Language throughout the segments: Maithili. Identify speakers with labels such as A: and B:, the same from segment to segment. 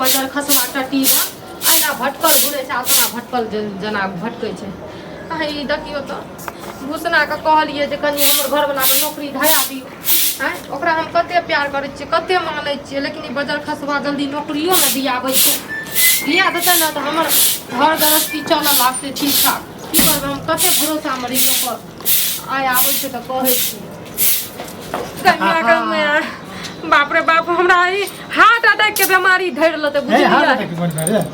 A: बजर खसवा टटी में अना भटकल घुरे छै अतना भटकल जना भटकै छै। ई देखियो तो भूसना के कहलिए जे कनी हमर घर वाला के नौकरी धरा दियो। ओकरा हम कते प्यार करै छियै कते मानै छियै लेकिन ई बजर खसवा जल्दी नौकरियो न दियाबै छै। दिया देतै न तऽ हमर घर गृहस्थी चलऽ लागतै ठीक ठाक। की करबै हम कते भरोसा मरी पर आय आबै छै तऽ कहै छी कन्या के मैं बाप रे बाप हमरा ई हार्ट अटैक के बीमारी धरि लेतै बुझलियै।
B: हार्ट अटैक के बीमारी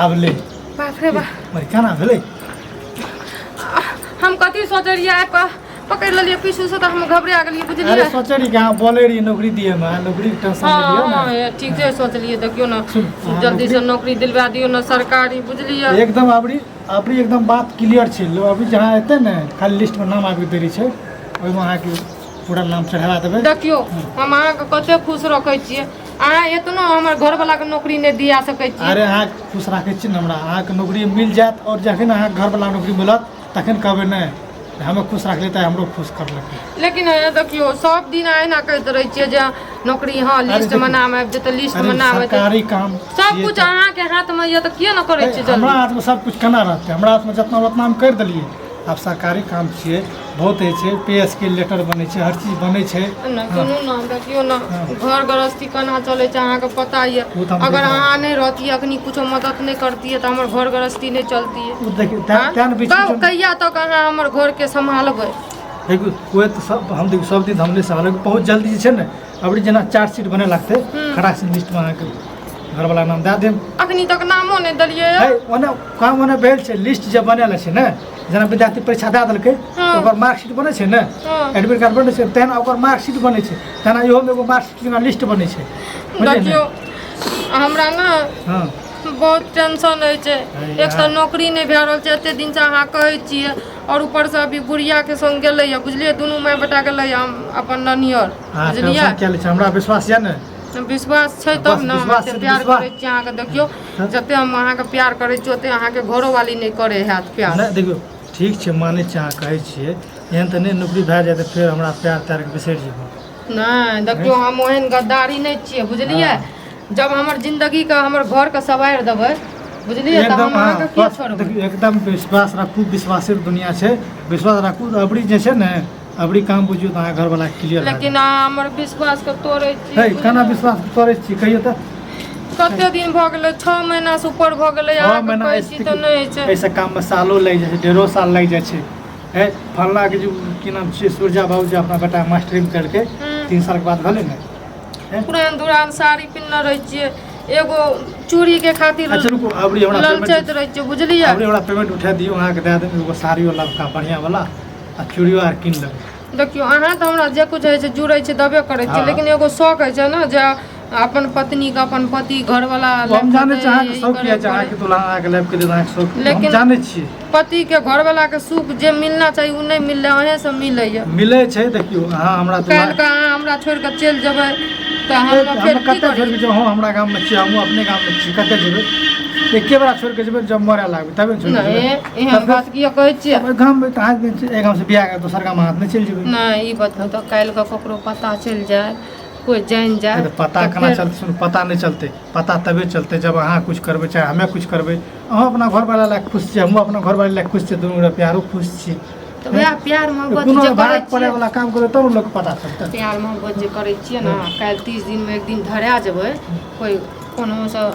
B: आब ले
A: बाप रे बाप
B: मर केना भेलै।
A: हम कथी सोचलियै पकड़ लेलियै पीछू से तऽ हम घबरा गेलियै बुझलियै।
B: अरे सोचली कि हां बोले रही नौकरी दिए में नौकरी के टेंशन ले लियो ना।
A: हां ठीक है सोचलियै देखियो ना जल्दी से नौकरी दिलवा दियो ना सरकारी बुझलियै।
B: एकदम अपनी एकदम बात क्लियर छै। लो अभी जहां एतै ने खाली लिस्ट में नाम आबि देरी छै ओइ में अहाँ के पूरा नाम चढ़ा देबै।
A: देखियो हम अहाँ के कते खुश रखै छियै अहाँ एतना हमर घर वाला के नौकरी नहीं दिया सकै छियै।
B: अरे अहाँ खुश राखै छी हमरा अहाँ के नौकरी मिल जात और जखन अहाँ घर वाला नौकरी मिलत तखन कहबै नै हमें खुश रख लेता है हमरो खुश कर लगे।
A: लेकिन देखियो सब दिन एना कहैत रहे छियै जे नौकरी हाँ लिस्ट में नाम आबि जेतै लिस्ट में नाम आबि
B: सरकारी काम
A: सब कुछ अहाँ के हाथ में ये तो किया न करै छियै जल्दी।
B: हमरा हाथ में सब कुछ केना रहतै हमरा हाथ में जितना उतना हम कर देलिए। अब सरकारी काम छियै बहुत है छै पीएस के लेटर बनै छै हर चीज बनै छै।
A: ना सुनू ना देखियो ना घर गृहस्थी केना चलै छै अहाँ के पता ये अगर अहाँ नहीं रहती अखनी कुछ मदद नहीं करती है तो हमर घर गृहस्थी नहीं चलती है।
B: देखियो तैन बीच में
A: कहिया तक अहाँ हमर घर के संभालबै।
B: देखियो कोई तो सब हम देखियो सब दिन हमने संभाले बहुत जल्दी छै ने अबरी जना चार्ज शीट बने लागते खड़ा से लिस्ट में के घर वाला नाम दे देम।
A: अखनी तक नामो नहीं दलिए
B: है ओने काम ओने भेल छै लिस्ट जे बनेला छै ने जना विद्यार्थी परीक्षा दे देलकै ओकर मार्कशीट बनै छै ने एडमिट कार्ड बनै छै तेना ओकर मार्कशीट बनै छै तेना इहो में एगो मार्कशीट जेना लिस्ट बनै छै।
A: देखियो हमरा ना बहुत टेंशन है छै एक तो नौकरी नहीं भए रहल छै एते दिन से अहाँ कहै छियै और ऊपर से अभी गुड़िया के संग गेलै है बुझलियै दुनू माय बेटा गेलै हम अपन ननियर बुझलियै।
B: हमरा विश्वास है ने
A: विश्वास छै तब न हम प्यार करै छी अहाँ के देखियो जते हम अहाँ के प्यार करै छी ओते अहाँ के घरो वाली नहीं करे हैत प्यार।
B: नहीं देखियो ठीक छै मानै छी अहाँ कहै छियै एहन तऽ नहीं नौकरी भए जाए तऽ फेर हमरा प्यार त्यार के बिसरि जेबै।
A: नहीं देखियो हम ओहन गद्दारी नहीं छियै बुझलियै। जब हमर जिंदगी का हमर घर के सवार देबै बुझलियै त हम अहाँ के के छोड़बै।
B: एकदम विश्वास राखू विश्वासे दुनिया छै विश्वास राखू अबरी जे छै ने अबरी काम बुझियो त अहाँ घर वाला क्लियर।
A: लेकिन हमर विश्वास के तोड़ै छी
B: है केना विश्वास तोड़ै छी कहियो त
A: कते दिन भ गेलै 6 महीना से ऊपर भ गेलै अहाँ के कहै छी त नहीं छै।
B: ऐसे काम में सालो लग जाय छै 1.5 साल लग जाय छै। है फल्ला के जो की नाम छै सूरजा बाबू जे अपना बेटा मास्टरी में करके 3 साल के बाद भेलै ने
A: पुरान दुरान साड़ी पिन्हले रहै छियै एगो चूड़ी के खातिर
B: अच्छा रुको अबरी हमरा
A: ललचैत रहै छियै बुझलियै।
B: अबरी हमरा पेमेंट उठा दियो अहाँ के दे देब एगो साड़ियो लबका बढ़िया वाला आ चूड़ियो आर किन लेब।
A: देखियो अहाँ तो हमरा जे कुछ है से जुड़ै छै दबे करै छै लेकिन एगो शौक है छै ना जे अपन पत्नी के अपन पति घर वाला
B: हम जाने छी अहाँ के शौक किया छै अहाँ के दुल्हा अहाँ के लेब के देना शौक हम जाने छी।
A: पति के घर वाला के सुख जे मिलना चाहिए उ नहीं मिलले अहे से मिलै है
B: मिलै छै। देखियो अहाँ हमरा
A: काल का अहाँ हमरा छोड़ के चल जेबै त हम फेर की
B: कते छोड़
A: करब।
B: के जो हमरा गांव में छी हम अपने गांव में छी कते जेबै एके बार छोड़ के जेबै जब मरे लागबै तबे छोड़ के
A: नहीं एहन बात किया कहै छियै
B: गांव में कहाँ एक गांव से बियाह के दोसर गांव में हाथ नहीं चल जेबै।
A: नहीं ई बात तो काल का ककरो पता चल जाए कोई जान जाए
B: तो पता केना चलते सुन पता नहीं चलते पता तबे चलते जब अहाँ कुछ करबै चाहे हमें कुछ करबै अहाँ अपना घर वाला लायक खुश छी हम अपना घर वाला लायक खुश छी दुनू रे प्यारो खुश छी।
A: तो वह प्यार मोहब्बत
B: कोनो
A: जे करै
B: भाग पड़े
A: छियै
B: वाला काम करे तब लोग पता चलते।
A: प्यार मोहब्बत जे करै छियै ना काल 30 दिन में एक दिन धरा जेबै कोई कोनो से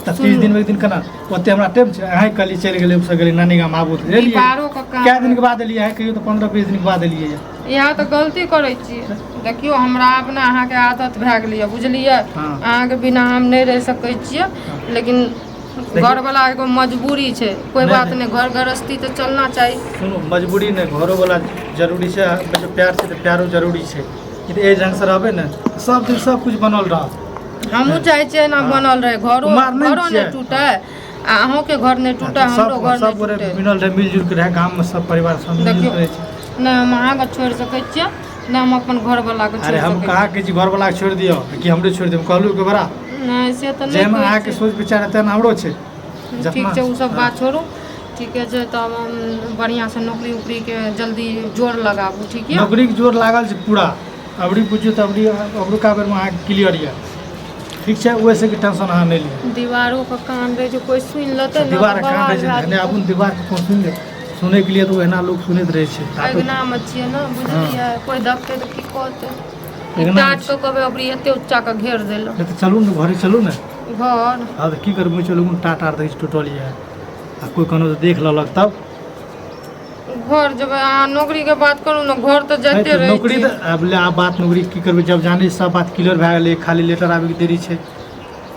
B: 30 दिन में एक दिन केना ओते हमरा टाइम छै अहाँ कली चल गेलै उसे गेलै नानी गाम आबू त एलियै
A: पारो का काम
B: क्या दिन के बाद एलियै कहियो तो 15-20 दिन के बाद एलियै।
A: यहाँ तो गलती करै छियै देखियो हमरा अपना अहाँ के आदत भए गेलै बुझलियै अहाँ के बिना हम नहीं रह सकै छियै लेकिन घर वाला एगो मजबूरी छै कोई बात नहीं घर गृहस्थी तो चलना चाहिए।
B: सुनो मजबूरी नहीं घरो वाला जरूरी छै प्यार से तो प्यारो जरूरी छै ए ढंग से रहबे ने सब दिन सब कुछ बनल रह
A: हमहू चाहे छियै ना बनल रहे घरो नहीं टूटे अहों के घर नहीं टूटे हमरो घर नहीं टूटे
B: मिलल रहे मिलजुल के रहे गांव में सब परिवार सब मिलजुल के रहे छै
A: ना हम अहाँ के छोड़ सकै छियै ना हम अपन घर वाला के छोड़
B: अरे हम कहा के घर वाला के छोड़ दियो कि हमरे छोड़ देब कहलू के बड़ा
A: नहीं से तो
B: जे हम अहाँ के सोच विचार है तेन हमरो छै।
A: ठीक छै उ सब बात छोड़ू ठीक है जे तब हम बढ़िया से नौकरी उकरी के जल्दी जोर लगाबू ठीक है
B: नौकरी के जोर लागल छै पूरा अबरी बुझियो त अबरी का बेर में अहाँ क्लियर ये ठीक छै वैसे के टेंशन अहाँ नहीं लिअ
A: दीवारों का कान रहे जो कोई सुन लेते ना
B: दीवार
A: तो
B: कान
A: बवाल
B: रहे छै
A: भए
B: ने अपन दीवार के कोन सुन ले सुनै के लिए तो एना लोग सुनैत रहे छै
A: अगना में छिए ना बुझलिए कोई देखते तो की कहते
B: अगना
A: टाट को कबे अबरी एते ऊंचा का घेर देलो
B: नहीं तो चलू ने घरे चलू ने
A: घर
B: हाँ तो की करबै चलू टाट आर दै छै टूटल ये आ कोई कोनो तो देख लेलक तब
A: घर जब अहाँ नौकरी के बात करू ना घर तो
B: नहीं
A: जाते
B: तो
A: रहे
B: नौकरी तो अब ले आप बात नौकरी की करबै जब जाने सब बात क्लियर भए गेलै खाली लेटर आबे के देरी छै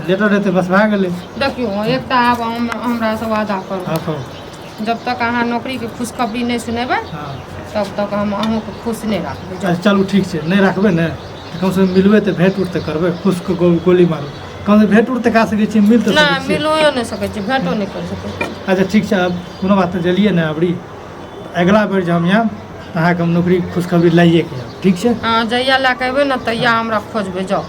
B: लेटर रहते बस भए गेलै
A: देखियो एकटा आब हमरा से वादा करू
B: हाँ कहू
A: जब तक अहाँ नौकरी के खुशखबरी नहीं सुनेबै
B: हाँ
A: तब तक हम अहूँ के खुश नहीं रखबै
B: अच्छा चलू ठीक छै नहीं रखबै ने तऽ कम से कम मिलबै तऽ भेंट उठ तऽ करबै खुश के गोली मारू कम से भेंट उठ तऽ कऽ सकै छी मिल तऽ
A: ना
B: सकै छी
A: मिलो नहीं सकै छी भेंटो नहीं कर सकै छी
B: अच्छा ठीक छै अब कोनो बात नहि जलिए ने अबरी अगला बेर जे हम आयब तऽ अहाँके हम नौकरी खुशखबरी लाइए के आयब ठीक छै
A: हाँ जहिया लए के अयबै ने तहिया हमरा खोजबै जाउ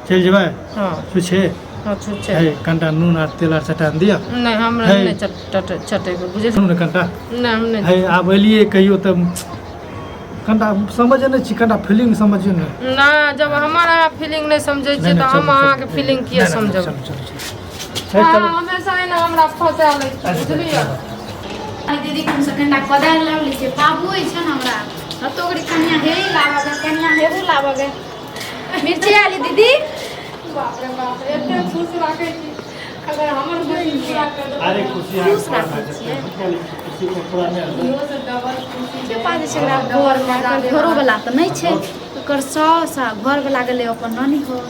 B: चलि जेबै
A: हाँ
B: छुछे
A: हाँ छुच्छे
B: है कनिटा नून आर तेल आर चटा दिअ
A: नहीं हमरा
B: है।
A: नहीं चटेबै बुझे
B: सुनू ने कनिटा
A: नहीं हम नहीं
B: है आब एलियै कहियो तऽ कनिटा समझे नहि छी कनिटा फीलिंग समझियौ ने
A: ना जब हमारा फीलिंग नहीं समझे छियै तऽ हम अहाँके फीलिंग किए समझब हमेशा एना हमरा फंसा लै छी बुझलियै
C: आई दीदी कम से कनिटा कदार लावली छै बाबू होइ छै ने हमरा तो ओकरी कनिया हे लावगे कनिया हेबू लावगे मिर्ची आली दीदी
A: बाप रे बाप रे एते खुश राखै छी अगर हमर बहिन पूरा कर दे
B: अरे खुशी
C: खुश राखै छियै
B: खुशी को पूरा नहीं
A: इहो से डबल खुशी
C: जे पाजे छै घर में घरो वाला त नहीं छै ओकर सास आ घर वाला गेलै अपन नानी हो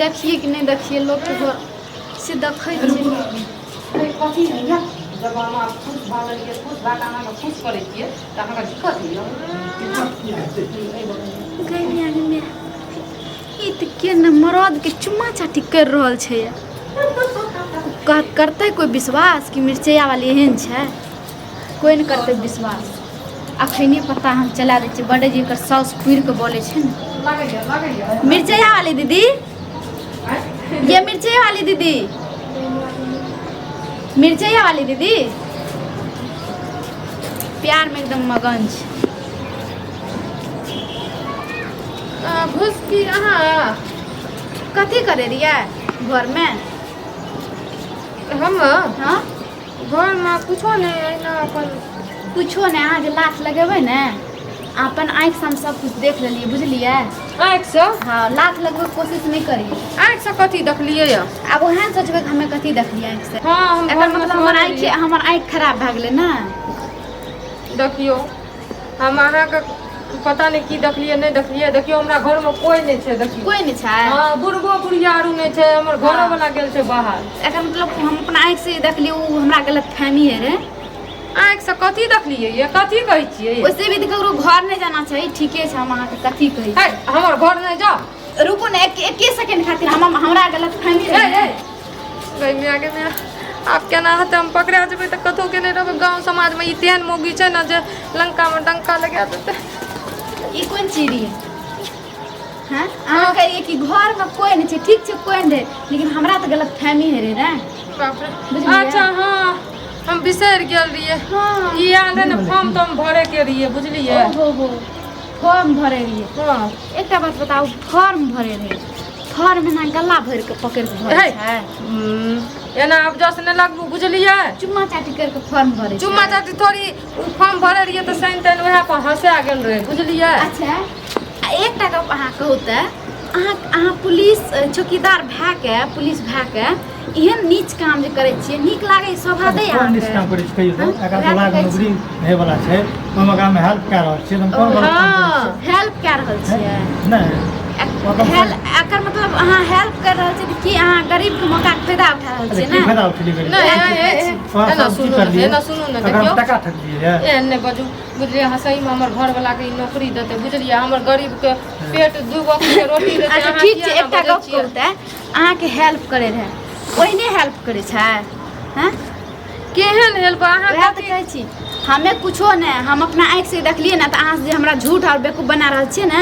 C: देखिए कि नहीं देखिए लोग के घर से देखै छै
A: कथी है जब हम आप खुश भऽ गेलियै खुश भऽ कऽ अहाँके खुश करै छियै तऽ अहाँके दिक्कत होइए
C: गैया में ई त के न मरद के चुम्मा चाटी कर रहल छै करते कोई विश्वास कि मिर्चैया वाली एहन छै कोई नहीं करते विश्वास अखनी पता हम चला दै छियै बड़े जी एकर साउस पुर के बोले छै ने
A: लागैए
C: मिर्चैया वाली दीदी ये मिर्चैया वाली दीदी मिर्चैया वाली दीदी प्यार में एकदम मगन छै
A: घुस की अहाँ
C: कथी करे रहियै घर में
A: हम
C: हाँ
A: घरमे कुछो नहि अहिना अपन
C: कुछो नहीं अहाँ जे लात लगेबै ने अपन आँखि से हम सब कुछ देख लेलिए बुझलिए
A: आँखिसँ
C: हाँ लात लगबै के कोशिश नहीं करिए
A: आँखिसँ कथी देखलियै यऽ
C: अब ओहन सोचबै कि हमें कथी देखलिए आँखि से
A: हाँ हम
C: एकर
A: घरमे
C: मतलब हमर आँखि खराब भए गेलै ने
A: देखियौ हम अहाँके पता नहीं की देखलियै नहीं देखलियै देखियौ हमरा घरमे कोई नहीं छै देखियौ
C: कोई नहीं छै
A: हाँ बुढ़बो बुढ़िया आरू नहीं छै हमर घरो वाला गेल छै बाहर
C: एकर मतलब हम अपना आँखि से देखलिए उ हमरा गलत फहमी है रे
A: आँखिसँ कथी देखलियै ये कथी कहै छियै
C: वैसे भी ककरो घर नहीं जाना चाहिए ठीके छै हम अहाँके कथी कहै
A: है हमर घर नहीं जाओ
C: रुकू ने एक सेकंड खातिर हमरा गलत फहमी
A: हे
C: है
A: गई मिया के मिया आब केना हेतै हम पकड़ा जेबै तऽ कतहु के नहि रहबै गाँव समाजमे ई तेहन मौगी छै ने जे लंकामे डंका लगा देतै
C: ई कोन चीज है हैं अहाँ कहिए कि घर में कोई नहीं छै ठीक छै कोई नहीं लेकिन हमरा तो गलत फहमी है रे
A: बाप रे
C: बुझलियै?
A: अच्छा हाँ हम बिसरि गेल रहियै
C: हाँ
A: ई आयल रहै ने फॉर्म तो हम भरे के रहियै बुझलियै
C: हो फॉर्म भरे रहिए
A: हाँ
C: एकटा बात बताओ फॉर्म भरे रहिए फॉर्म में ना गला भर के पकड़ के भरे
A: है।
C: छै
A: एना आब जस नहि लगबू बुझलियै
C: चुम्मा चाटी करके फॉर्म भरे छै।
A: चुम्मा चाटी थोड़ी फॉर्म भरे रहियै तऽ साइन ताइन वएह पर हंसा गेल रहे बुझलियै
C: अच्छा आ एकटा गप अहाँ कहू तऽ अहाँ पुलिस चौकीदार भए के पुलिस भए के एहन नीच काम जे करै छियै नीक लागै शोभा दै
B: कोन निष्ठ काम करै छै कहियो तऽ अगर दलाल नौकरी होय वाला छै हम ओकरा में हेल्प कऽ रहल छियै हम कोन गलत काम करै छियै
C: हेल्प कए रहल छियै
B: नहीं
C: एकर मतलब अहाँ हेल्प कर रहल छियै कि अहाँ गरीब के मौका के फायदा उठा रहल छियै
B: की
C: ने
B: फायदा उठेली गरीब
A: नहि एना सुनू ने एना सुनू ने
B: अगर हम
A: देखियौ
B: टका ठकलियै रे
A: एहन नहि बाजू बुझलियै हँसैमे हमर घरवलाके ई नौकरी देतै बुझलियै हमर गरीबके पेट दू वक्तके रोटी देतै
C: अच्छा
A: अहाँ
C: ठीक छै
A: किया
C: एकटा
A: नहि
C: गप
A: बजै छियै?
C: कहू तऽ अहाँके हेल्प करे रहे ओहिने हेल्प करे छै हैं
A: केहन हेल्प अहाँ
C: वएह तऽ
A: कथी
C: कहै छी हमे कुछो नहि हम अपना आँखि से देखलियै ने तऽ अहाँ जे हमरा झूठ और बेवकूफ बना रहल छियै ने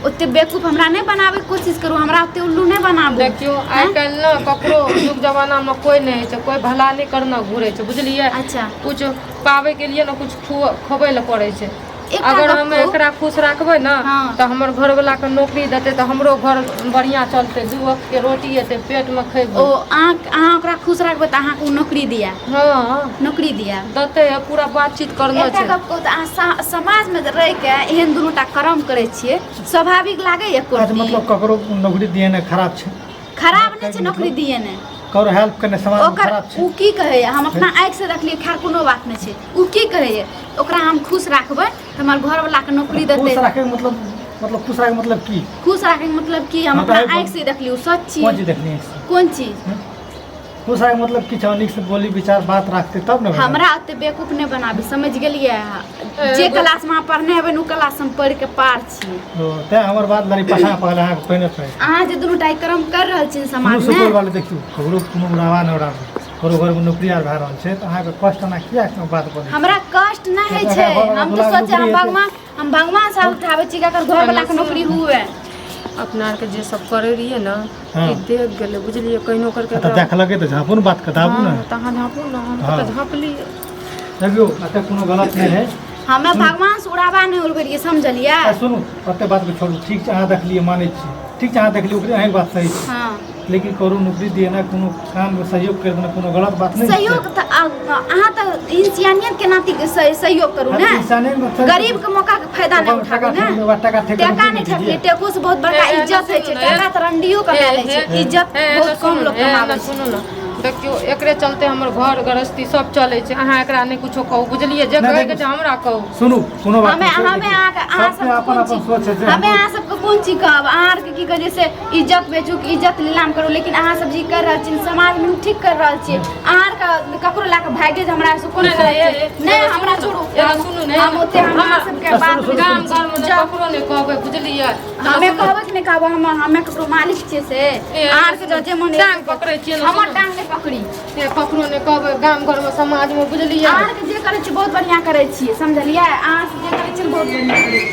C: ओते बेवकूफ हमरा नहीं बनाबे के कोशिश करू हमरा ओते उल्लू नहीं बनाबू
A: देखियो आइ काल्हि ने ककरो युग जमानामे कोई नहीं होइ छै कोई भला नहीं करना घूरै छै बुझलियै
C: अच्छा
A: कुछ पाबै के लिए ने कुछ खोबै लए पड़ै छै अगर हम एकरा खुश रखबै ना
C: हाँ।
A: तो हमर घर वाला के नौकरी देते तो हमरो घर बढ़िया चलते, 2 वक्त के रोटी एते पेट में
C: ओ
A: खैबै।
C: अहाँ ओकरा खुश रखबै तऽ अहाँके उ नौकरी दिया,
A: हाँ
C: नौकरी दिया।
A: देते पूरा बातचीत करना
C: एकटा
A: छै।
C: गप कहू तऽ अहाँ समाजमे रहि के एहन दुनूटा कर्म करै छियै, स्वाभाविक लागैए
B: अच्छा
C: कोई
B: मतलब ककरो नौकरी दिए ना खराब छै,
C: खराब नहि छै नौकरी दिए ने।
B: ककरो हेल्प करने समाज में
C: ओकर
B: खराब छै।
C: उ की कहैए, हम अपना आँखि से देखलियै, खैर कोनो बात नहि छै। उ की कहैए, ओकरा हम खुश राखबै तऽ हमर घरवला के नौकरी देतै।
B: खुश रखे के मतलब खुश रखे के मतलब की?
C: खुश राखै के मतलब की, हम
B: हाँ,
C: अपना
B: तो है
C: आँखि से देखलियै, उ सच
B: कौन चीज
C: चीज।
B: देखनी है इससे?
C: कोन चीज?
B: खुश रखे के मतलब की छै? नीक से बोली विचार बात रखते तब ना।
C: हमरा ओते बेवकूफ नहि बनाबी, समझ गेलियै अहाँ। जे क्लास में अहाँ पढ़ने हेबै उ क्लास हम पढ़ि के पार छियै।
B: ते हमर बात लड़ी पछा पहले अहाँ पहिने छै।
C: अहाँ जे दुनू टा कर्म कर रहल छी समाज
B: सुपौल
C: में,
B: वाले देखियो ककरो कोनो उड़ावा न उड़ावा, ककरो घर में नौकरी आर भए रहल छै तऽ अहाँके कष्ट ना किया बात बोलै?
C: हमरा कष्ट नहि होइ छै। हम तो सोचे हम भगवान से उठाबै छी कि अगर घर वाला के नौकरी हुए।
A: अपना आर के जे सब करे रहिए ना
B: हाँ।
A: कि देख गेले, बुझलिए कहिनो करके
B: तऽ देख लगे तऽ झापू न बात के दाबू ना।
A: तहाँ झाँपू ना, हम
B: हाँ।
A: तो झाँप लिए।
B: देखियो अते कोनो गलत नहीं है।
C: हमें भगवान से उड़ावा नहीं उड़बै रहिए, समझलिए।
B: सुनू ओते बात के छोड़ू, ठीक छै अहाँ देखलिए मानै छी, ठीक छै अहाँ देखलिए ओकरे अहीं बात सही छै,
C: हाँ
B: लेकिन करू नौकरी दिए ना, कोनो काम में सहयोग कर देना कोनो गलत बात नहीं
C: सहयोग तऽ अहाँ तऽ इंसानियत के नाते सहयोग करू ने। गरीब के मौका के फायदा नहीं उठाबू ने। टका नहीं ठकली, टेको से बहुत बड़का इज्जत है छै। टका तऽ रंडियो कमा लै छै, इज्जत बहुत कम लोग कमाबै छै।
A: सुनू ना, देखियो एकरे चलते हमर घर गृहस्थी सब चले छै। अहाँ एकरा नहीं कुछो कहू, बुझलिए? जे कहे के छै हमरा कहू।
B: सुनू कोनो बात
C: हमें अहाँ
B: सबके अपन अपन सोच है।
C: हमें अहाँ सबके कोन चीज कहब? अहाँ आर के की कहे से इज्जत बेचू, इज्जत नीलाम करू, लेकिन अहाँ सब जी कर रहल छी समाज में ठीक कर रहल छी। अहाँ आर के ककरो ला के भागे जे हमरा से कोन नहीं, हमरा छोड़ू।
A: सुनू ने,
C: हम ओते हमरा सबके बात
A: गाम घर में ककरो नहीं कहबै, बुझलिए?
C: हमें कहबै कि नहीं कहब? हमें ककरो मालिक छियै से अहाँ आर के जे मन
A: टांग पकड़े छियै ना,
C: हमर टांग नहीं पकड़ी।
A: ककरो नहीं कहबै गाम घर में समाज में, बुझलिए?
C: अहाँ के जे करै छी बहुत बढ़िया करै छी, समझलिए। अहाँ से जे करै छी बहुत बढ़िया करै छी।